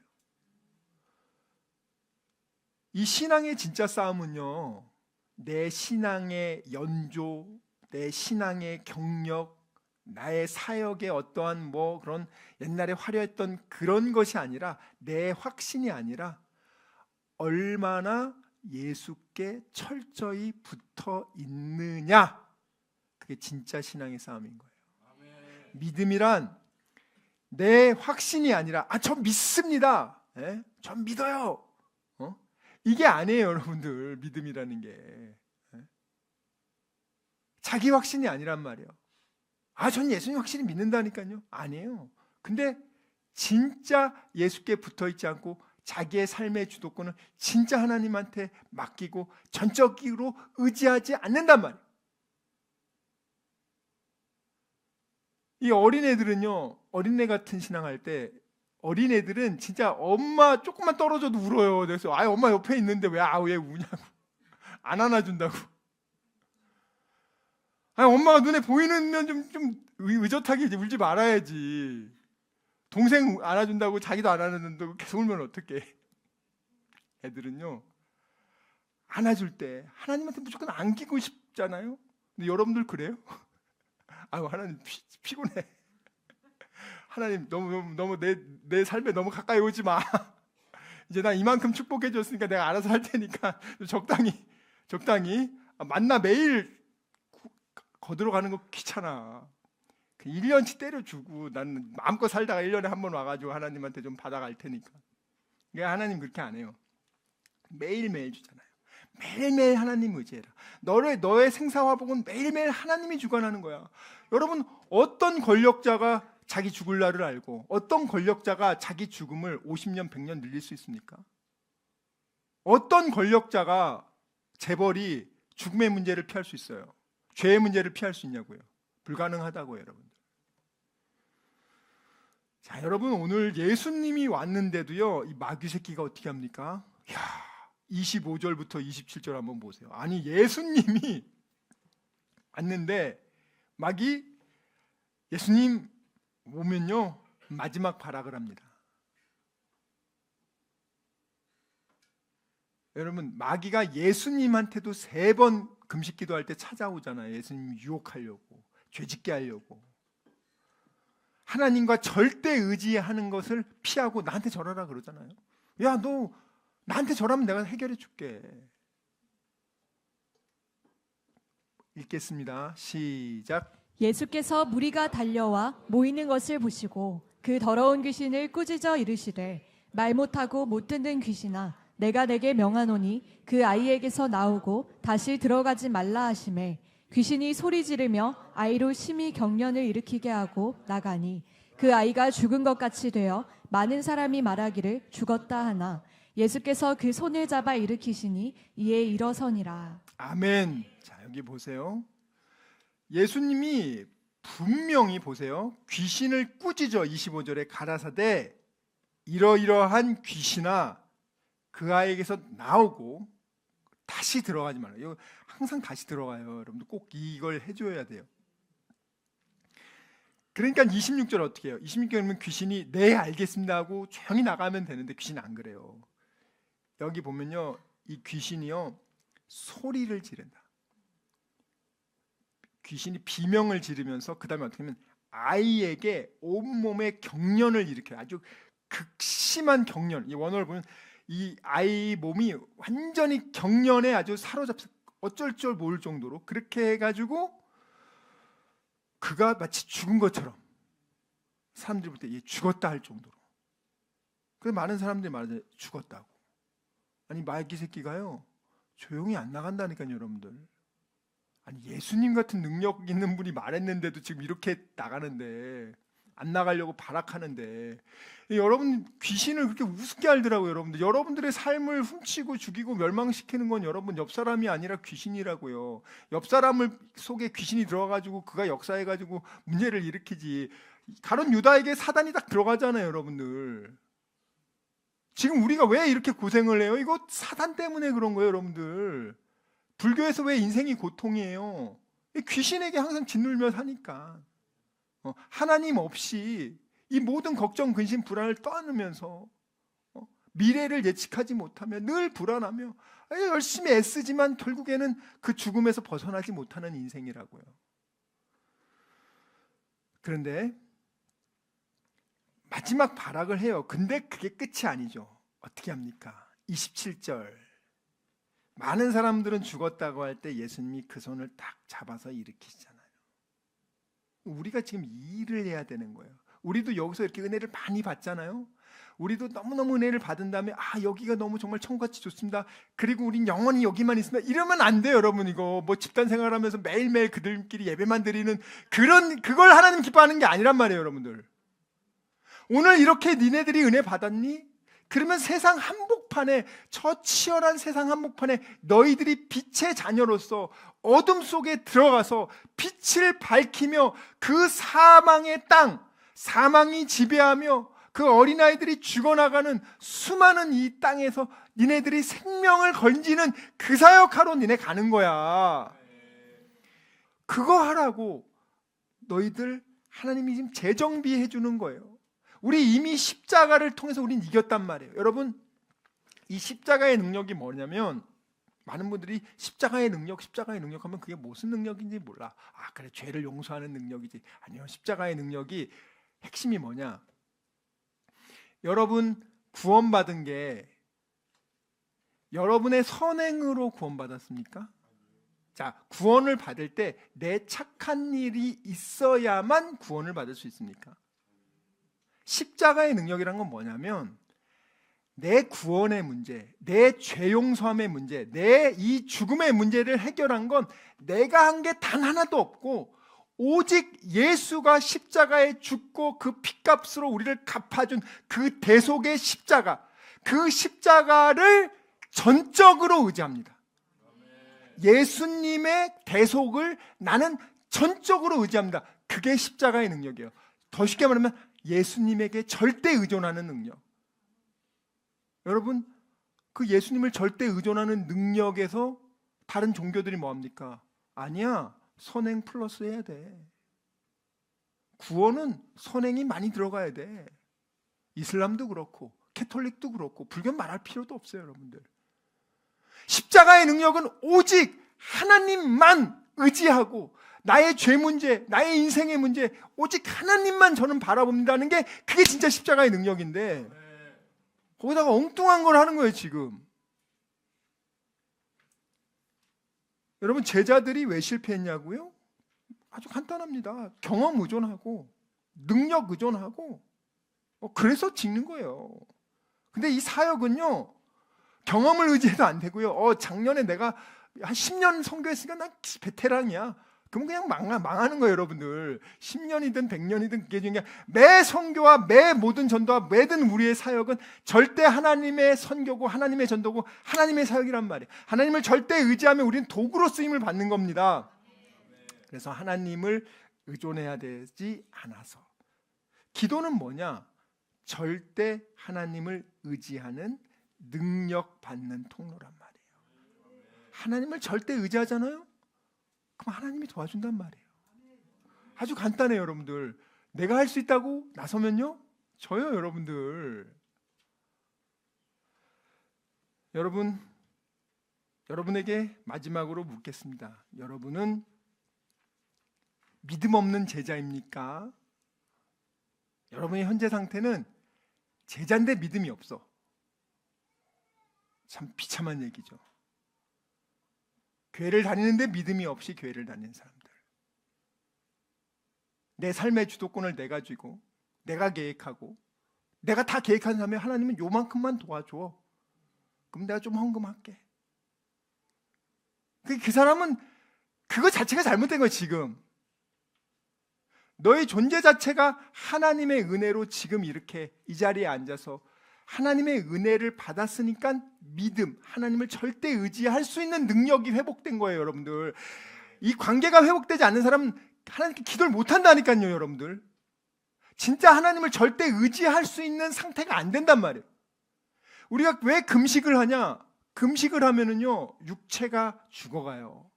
이 신앙의 진짜 싸움은요, 내 신앙의 연조, 내 신앙의 경력, 나의 사역의 어떠한 그런 옛날에 화려했던 그런 것이 아니라, 내 확신이 아니라 얼마나 예수께 철저히 붙어 있느냐, 그게 진짜 신앙의 싸움인 거예요. 믿음이란 내 확신이 아니라 저 믿습니다, 전 믿어요, 이게 아니에요. 여러분들, 믿음이라는 게 자기 확신이 아니란 말이에요. 전 예수님 확실히 믿는다니까요. 아니에요. 근데 진짜 예수께 붙어있지 않고 자기의 삶의 주도권을 진짜 하나님한테 맡기고 전적으로 의지하지 않는단 말이에요. 이 어린애들은요, 어린애 같은 신앙할 때 어린애들은 진짜 엄마 조금만 떨어져도 울어요. 그래서 엄마 옆에 있는데 왜 우냐고, 안 안아준다고. 엄마가 눈에 보이면 좀 의젓하게 이제 울지 말아야지. 동생 안아준다고 자기도 안 안아준다고 계속 울면 어떡해. 애들은요, 안아줄 때 하나님한테 무조건 안기고 싶잖아요. 근데 여러분들 그래요? 하나님 피곤해. 하나님 너무 내 삶에 너무 가까이 오지 마. 이제 나 이만큼 축복해 줬으니까 내가 알아서 할 테니까 적당히 만나 매일 거들어가는 거 귀찮아. 1년치 때려주고 나는 마음껏 살다가 1년에 한 번 와가지고 하나님한테 좀 받아갈 테니까. 하나님 그렇게 안 해요. 매일매일 주잖아요. 매일매일 하나님 의지해라. 너의 생사화복은 매일매일 하나님이 주관하는 거야. 여러분, 어떤 권력자가 자기 죽을 날을 알고 어떤 권력자가 자기 죽음을 50년, 100년 늘릴 수 있습니까? 어떤 권력자가, 재벌이 죽음의 문제를 피할 수 있어요? 죄의 문제를 피할 수 있냐고요? 불가능하다고요, 여러분들. 자, 여러분, 오늘 예수님이 왔는데도요, 이 마귀 새끼가 어떻게 합니까? 25절부터 27절 한번 보세요. 아니, 예수님이 왔는데 마귀, 예수님 오면요, 마지막 발악을 합니다. 여러분, 마귀가 예수님한테도 3번 금식 기도할 때 찾아오잖아요. 예수님 유혹하려고, 죄짓게 하려고. 하나님과 절대 의지하는 것을 피하고 나한테 절하라 그러잖아요. 너 나한테 절하면 내가 해결해 줄게. 읽겠습니다. 시작. 예수께서 무리가 달려와 모이는 것을 보시고 그 더러운 귀신을 꾸짖어 이르시되, 말 못하고 못 듣는 귀신아, 내가 내게 명하노니 그 아이에게서 나오고 다시 들어가지 말라 하시매, 귀신이 소리 지르며 아이로 심히 경련을 일으키게 하고 나가니 그 아이가 죽은 것 같이 되어 많은 사람이 말하기를 죽었다 하나, 예수께서 그 손을 잡아 일으키시니 이에 일어서니라. 아멘. 자, 여기 보세요. 예수님이 분명히 보세요. 귀신을 꾸짖어 25절에 가라사대, 이러이러한 귀신아, 그 아이에게서 나오고 다시 들어가지 말아요. 이거 항상 다시 들어가요. 여러분들 꼭 이걸 해줘야 돼요. 그러니까 26절 어떻게 해요? 26절이면 귀신이 네 알겠습니다 하고 조용히 나가면 되는데 귀신은 안 그래요. 여기 보면요, 이 귀신이요, 소리를 지른다. 귀신이 비명을 지르면서 그 다음에 어떻게 하면 아이에게 온몸에 경련을 일으켜요. 아주 극심한 경련. 이 원어를 보면 이 아이 몸이 완전히 경련에 아주 사로잡혀 어쩔 줄 모를 정도로 그렇게 해가지고 그가 마치 죽은 것처럼 사람들이 볼 때 얘 죽었다 할 정도로. 그래서 많은 사람들이 말하잖아요. 죽었다고. 아니, 마귀 새끼가요, 조용히 안 나간다니까요, 여러분들. 아니, 예수님 같은 능력 있는 분이 말했는데도 지금 이렇게 나가는데 안 나가려고 발악하는데, 여러분 귀신을 그렇게 우습게 알더라고요. 여러분들, 여러분들의 삶을 훔치고 죽이고 멸망시키는 건 여러분 옆 사람이 아니라 귀신이라고요. 옆 사람을 속에 귀신이 들어가가지고 그가 역사해가지고 문제를 일으키지. 가룟 유다에게 사단이 딱 들어가잖아요, 여러분들. 지금 우리가 왜 이렇게 고생을 해요? 이거 사단 때문에 그런 거예요, 여러분들. 불교에서 왜 인생이 고통이에요? 귀신에게 항상 짓눌며 사니까. 하나님 없이 이 모든 걱정, 근심, 불안을 떠안으면서 미래를 예측하지 못하며 늘 불안하며 열심히 애쓰지만 결국에는 그 죽음에서 벗어나지 못하는 인생이라고요. 그런데 마지막 발악을 해요. 근데 그게 끝이 아니죠. 어떻게 합니까? 27절. 많은 사람들은 죽었다고 할 때 예수님이 그 손을 딱 잡아서 일으키시잖아요. 우리가 지금 이 일을 해야 되는 거예요. 우리도 여기서 이렇게 은혜를 많이 받잖아요. 우리도 너무너무 은혜를 받은 다음에 여기가 너무 정말 천국같이 좋습니다. 그리고 우린 영원히 여기만 있습니다. 이러면 안 돼요, 여러분. 이거 뭐 집단 생활하면서 매일매일 그들끼리 예배만 드리는 그걸 하나님 기뻐하는 게 아니란 말이에요, 여러분들. 오늘 이렇게 니네들이 은혜 받았니? 그러면 세상 한복판에, 저 치열한 세상 한복판에 너희들이 빛의 자녀로서 어둠 속에 들어가서 빛을 밝히며 그 사망의 땅, 사망이 지배하며 그 어린아이들이 죽어나가는 수많은 이 땅에서 니네들이 생명을 건지는 그 사역하러 니네 가는 거야. 그거 하라고 너희들 하나님이 지금 재정비해 주는 거예요. 우리 이미 십자가를 통해서 우린 이겼단 말이에요. 여러분, 이 십자가의 능력이 뭐냐면, 많은 분들이 십자가의 능력 하면 그게 무슨 능력인지 몰라. 그래, 죄를 용서하는 능력이지. 아니요, 십자가의 능력이 핵심이 뭐냐? 여러분 구원받은 게 여러분의 선행으로 구원받았습니까? 자, 구원을 받을 때 내 착한 일이 있어야만 구원을 받을 수 있습니까? 십자가의 능력이란 건 뭐냐면, 내 구원의 문제, 내 죄 용서함의 문제, 내 이 죽음의 문제를 해결한 건 내가 한 게 단 하나도 없고 오직 예수가 십자가에 죽고 그 핏값으로 우리를 갚아준 그 대속의 십자가, 그 십자가를 전적으로 의지합니다. 예수님의 대속을 나는 전적으로 의지합니다. 그게 십자가의 능력이에요. 더 쉽게 말하면 예수님에게 절대 의존하는 능력. 여러분, 그 예수님을 절대 의존하는 능력에서 다른 종교들이 뭐합니까? 아니야, 선행 플러스 해야 돼. 구원은 선행이 많이 들어가야 돼. 이슬람도 그렇고 캐톨릭도 그렇고 불교는 말할 필요도 없어요, 여러분들. 십자가의 능력은 오직 하나님만 의지하고 나의 죄 문제, 나의 인생의 문제, 오직 하나님만 저는 바라봅니다는 게 그게 진짜 십자가의 능력인데, 거기다가 엉뚱한 걸 하는 거예요, 지금. 여러분, 제자들이 왜 실패했냐고요? 아주 간단합니다. 경험 의존하고 능력 의존하고 그래서 찍는 거예요. 근데 이 사역은요, 경험을 의지해도 안 되고요. 작년에 내가 한 10년 선교했으니까 난 베테랑이야. 그럼 그냥 망하는 거예요, 여러분들. 10년이든 100년이든 그게 중요한 게, 매 선교와 매 모든 전도와 매든 우리의 사역은 절대 하나님의 선교고 하나님의 전도고 하나님의 사역이란 말이에요. 하나님을 절대 의지하면 우리는 도구로 쓰임을 받는 겁니다. 그래서 하나님을 의존해야 되지 않아서. 기도는 뭐냐? 절대 하나님을 의지하는 능력 받는 통로란 말이에요. 하나님을 절대 의지하잖아요? 그럼 하나님이 도와준단 말이에요. 아주 간단해요, 여러분들. 내가 할 수 있다고 나서면요, 저요, 여러분들. 여러분에게 마지막으로 묻겠습니다. 여러분은 믿음 없는 제자입니까? 여러분의 현재 상태는 제자인데 믿음이 없어. 참 비참한 얘기죠. 교회를 다니는데 믿음이 없이 교회를 다니는 사람들. 내 삶의 주도권을 내가 쥐고 내가 계획하고 내가 다 계획한 다음에 하나님은 요만큼만 도와줘. 그럼 내가 좀 헌금할게. 그 사람은 그거 자체가 잘못된 거예요, 지금. 너의 존재 자체가 하나님의 은혜로 지금 이렇게 이 자리에 앉아서 하나님의 은혜를 받았으니까 믿음, 하나님을 절대 의지할 수 있는 능력이 회복된 거예요, 여러분들. 이 관계가 회복되지 않는 사람은 하나님께 기도를 못 한다니까요, 여러분들. 진짜 하나님을 절대 의지할 수 있는 상태가 안 된단 말이에요. 우리가 왜 금식을 하냐? 금식을 하면은요, 육체가 죽어가요.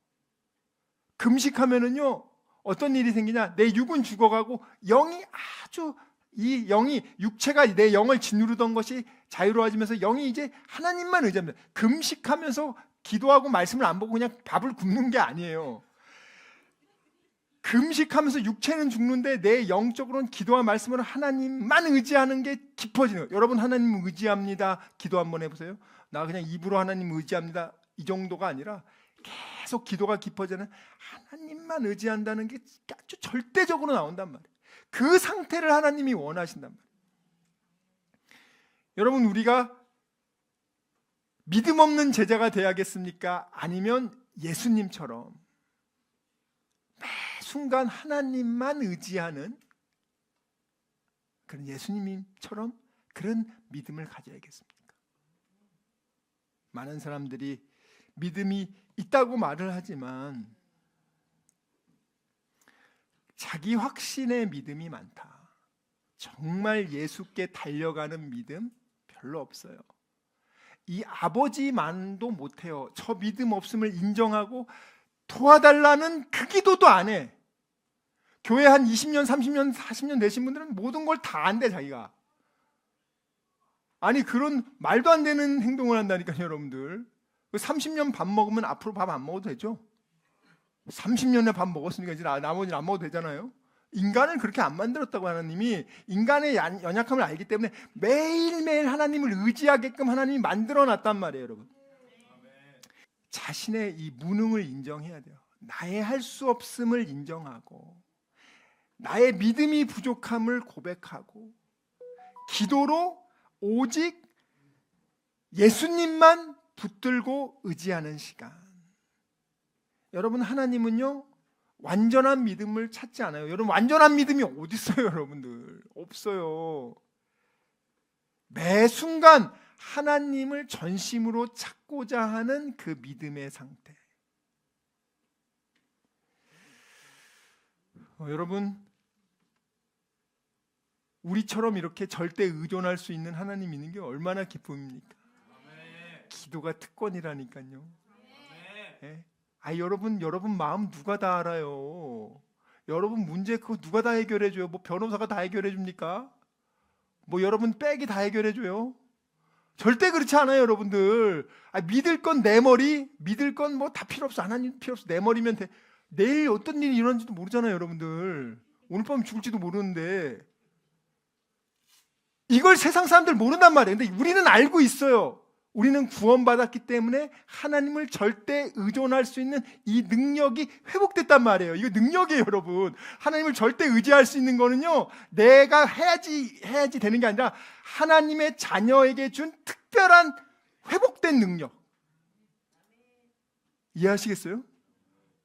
금식하면은요, 어떤 일이 생기냐? 내 육은 죽어가고 영이 아주, 이 영이, 육체가 내 영을 짓누르던 것이 자유로워지면서 영이 이제 하나님만 의지합니다. 금식하면서 기도하고 말씀을 안 보고 그냥 밥을 굶는 게 아니에요. 금식하면서 육체는 죽는데 내 영적으로는 기도와 말씀으로 하나님만 의지하는 게 깊어지는 거예요. 여러분, 하나님 의지합니다 기도 한번 해보세요. 나 그냥 입으로 하나님 의지합니다 이 정도가 아니라 계속 기도가 깊어지는 하나님만 의지한다는 게 아주 절대적으로 나온단 말이에요. 그 상태를 하나님이 원하신단 말이에요. 여러분, 우리가 믿음 없는 제자가 돼야겠습니까? 아니면 예수님처럼 매 순간 하나님만 의지하는 그런 예수님처럼 그런 믿음을 가져야겠습니까? 많은 사람들이 믿음이 있다고 말을 하지만 자기 확신의 믿음이 많다. 정말 예수께 달려가는 믿음 별로 없어요. 이 아버지만도 못해요. 저 믿음 없음을 인정하고 도와달라는 그 기도도 안 해. 교회 한 20년, 30년, 40년 되신 분들은 모든 걸 다 안돼 자기가. 아니, 그런 말도 안 되는 행동을 한다니까요, 여러분들. 30년 밥 먹으면 앞으로 밥 안 먹어도 되죠? 30년에 밥 먹었으니까 이제 나머지는 안 먹어도 되잖아요. 인간을 그렇게 안 만들었다고 하나님이. 인간의 연약함을 알기 때문에 매일매일 하나님을 의지하게끔 하나님이 만들어놨단 말이에요, 여러분. 자신의 이 무능을 인정해야 돼요. 나의 할 수 없음을 인정하고 나의 믿음이 부족함을 고백하고 기도로 오직 예수님만 붙들고 의지하는 시간. 여러분, 하나님은요 완전한 믿음을 찾지 않아요. 여러분, 완전한 믿음이 어디 있어요, 여러분들? 없어요. 매 순간 하나님을 전심으로 찾고자 하는 그 믿음의 상태. 여러분, 우리처럼 이렇게 절대 의존할 수 있는 하나님 있는 게 얼마나 기쁨입니까? 기도가 특권이라니까요. 네? 여러분 마음 누가 다 알아요? 여러분 문제 그거 누가 다 해결해 줘요? 뭐 변호사가 다 해결해 줍니까? 뭐 여러분 백이 다 해결해 줘요? 절대 그렇지 않아요, 여러분들. 믿을 건 내 머리, 믿을 건 뭐 다 필요 없어. 하나님 필요 없어. 내 머리면 돼. 내일 어떤 일이 일어날지도 모르잖아요, 여러분들. 오늘 밤 죽을지도 모르는데. 이걸 세상 사람들 모른단 말이에요. 근데 우리는 알고 있어요. 우리는 구원받았기 때문에 하나님을 절대 의존할 수 있는 이 능력이 회복됐단 말이에요. 이거 능력이에요, 여러분. 하나님을 절대 의지할 수 있는 거는요, 내가 해야지 되는 게 아니라 하나님의 자녀에게 준 특별한 회복된 능력. 이해하시겠어요?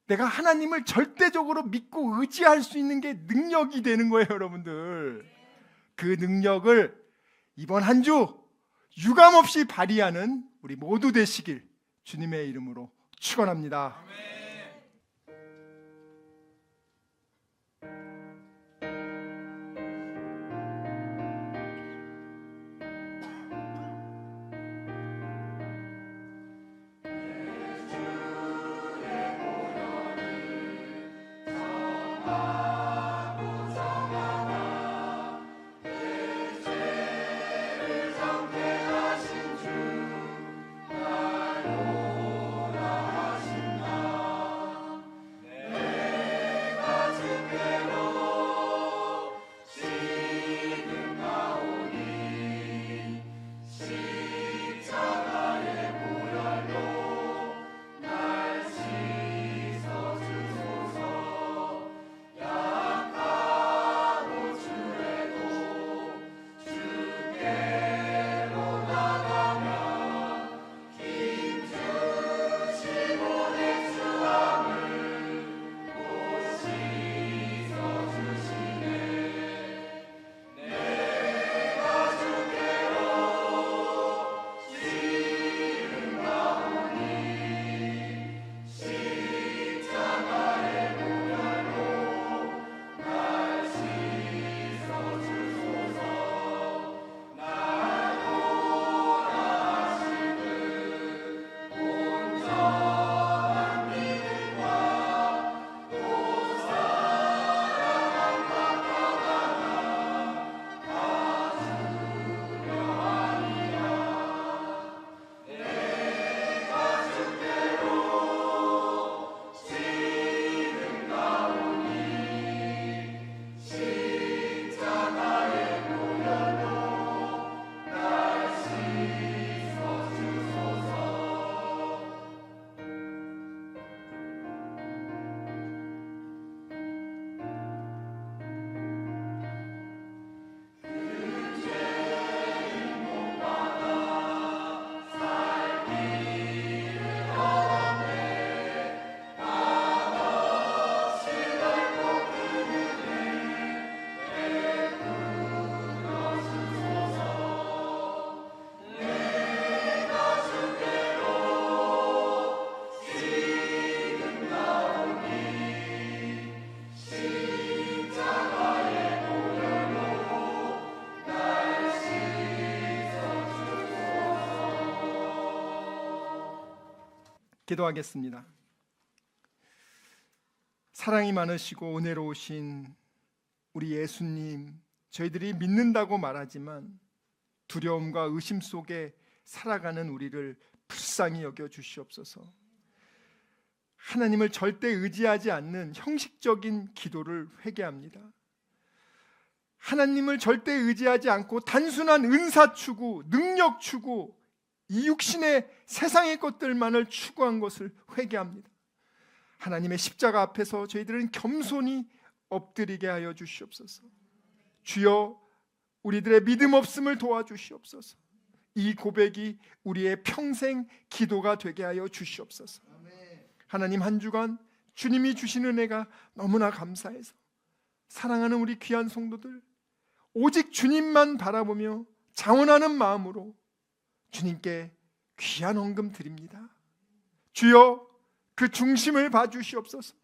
내가 하나님을 절대적으로 믿고 의지할 수 있는 게 능력이 되는 거예요, 여러분들. 그 능력을 이번 한 주 유감없이 발휘하는 우리 모두 되시길 주님의 이름으로 축원합니다. 기도하겠습니다. 사랑이 많으시고 은혜로우신 우리 예수님, 저희들이 믿는다고 말하지만 두려움과 의심 속에 살아가는 우리를 불쌍히 여겨 주시옵소서. 하나님을 절대 의지하지 않는 형식적인 기도를 회개합니다. 하나님을 절대 의지하지 않고 단순한 은사 추구, 능력 추구, 이 육신의 세상의 것들만을 추구한 것을 회개합니다. 하나님의 십자가 앞에서 저희들은 겸손히 엎드리게 하여 주시옵소서. 주여, 우리들의 믿음 없음을 도와주시옵소서. 이 고백이 우리의 평생 기도가 되게 하여 주시옵소서. 하나님, 한 주간 주님이 주신 은혜가 너무나 감사해서 사랑하는 우리 귀한 성도들, 오직 주님만 바라보며 자원하는 마음으로 주님께 귀한 헌금 드립니다. 주여, 그 중심을 봐주시옵소서.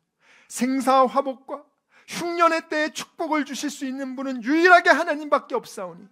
생사화복과 흉년의 때에 축복을 주실 수 있는 분은 유일하게 하나님밖에 없사오니,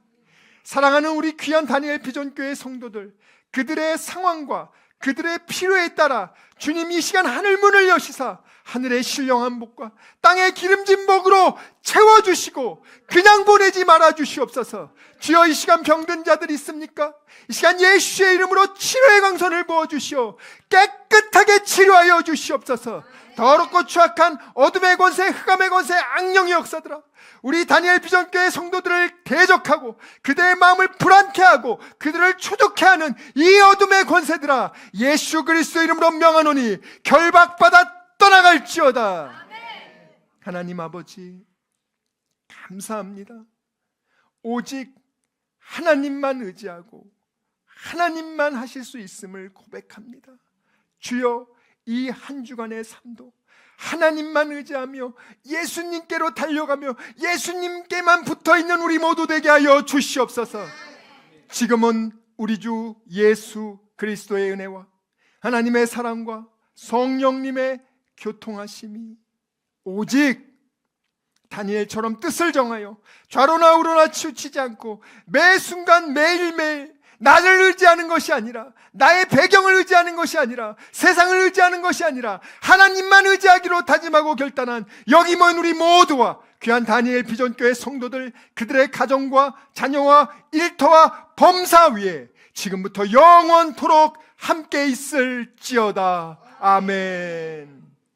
사랑하는 우리 귀한 다니엘 비전교회 성도들, 그들의 상황과 그들의 필요에 따라 주님 이 시간 하늘문을 여시사 하늘의 신령한 복과 땅의 기름진 복으로 채워주시고 그냥 보내지 말아 주시옵소서. 주여, 이 시간 병든 자들 있습니까? 이 시간 예수의 이름으로 치료의 강선을 부어주시오. 깨끗하게 치료하여 주시옵소서. 더럽고 추악한 어둠의 권세, 흑암의 권세, 악령의 역사들아, 우리 다니엘 비전교회 성도들을 대적하고 그들의 마음을 불안케 하고 그들을 초조케 하는 이 어둠의 권세들아, 예수 그리스도 이름으로 명하노니 결박받아 떠나갈지어다. 하나님 아버지, 감사합니다. 오직 하나님만 의지하고 하나님만 하실 수 있음을 고백합니다. 주여, 이 한 주간의 삶도 하나님만 의지하며 예수님께로 달려가며 예수님께만 붙어있는 우리 모두 되게 하여 주시옵소서. 지금은 우리 주 예수 그리스도의 은혜와 하나님의 사랑과 성령님의 교통하심이 오직 다니엘처럼 뜻을 정하여 좌로나 우로나 치우치지 않고 매 순간 매일매일 나를 의지하는 것이 아니라, 나의 배경을 의지하는 것이 아니라, 세상을 의지하는 것이 아니라 하나님만 의지하기로 다짐하고 결단한 여기 모인 우리 모두와 귀한 다니엘 비전교회 성도들, 그들의 가정과 자녀와 일터와 범사 위에 지금부터 영원토록 함께 있을지어다. 아멘.